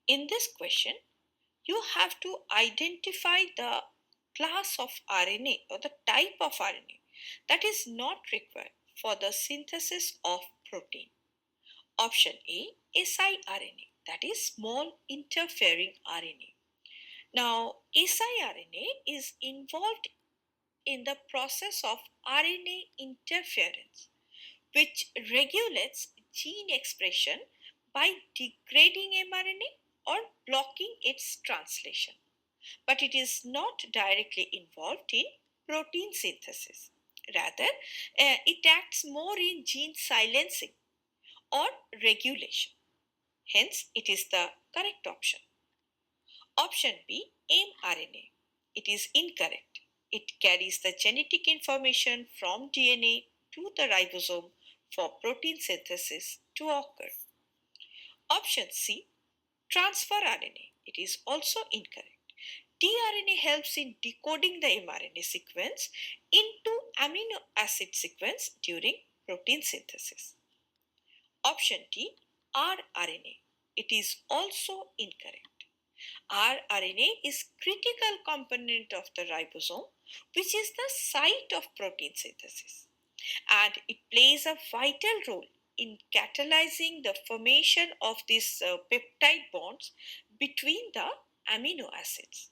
In this question, you have to identify the class of RNA or the type of RNA that is not required for the synthesis of protein. Option A, siRNA, that is small interfering RNA. Now, siRNA is involved in the process of RNA interference, which regulates gene expression by degrading mRNA or blocking its translation. But it is not directly involved in protein synthesis. Rather, it acts more in gene silencing or regulation. Hence, it is the correct option. Option B, mRNA. It is incorrect. It carries the genetic information from DNA to the ribosome for protein synthesis to occur. Option C, transfer RNA. It is also incorrect. tRNA helps in decoding the mRNA sequence into amino acid sequence during protein synthesis. Option D, rRNA. It is also incorrect. rRNA is critical component of the ribosome, which is the site of protein synthesis, and it plays a vital role in catalyzing the formation of these peptide bonds between the amino acids.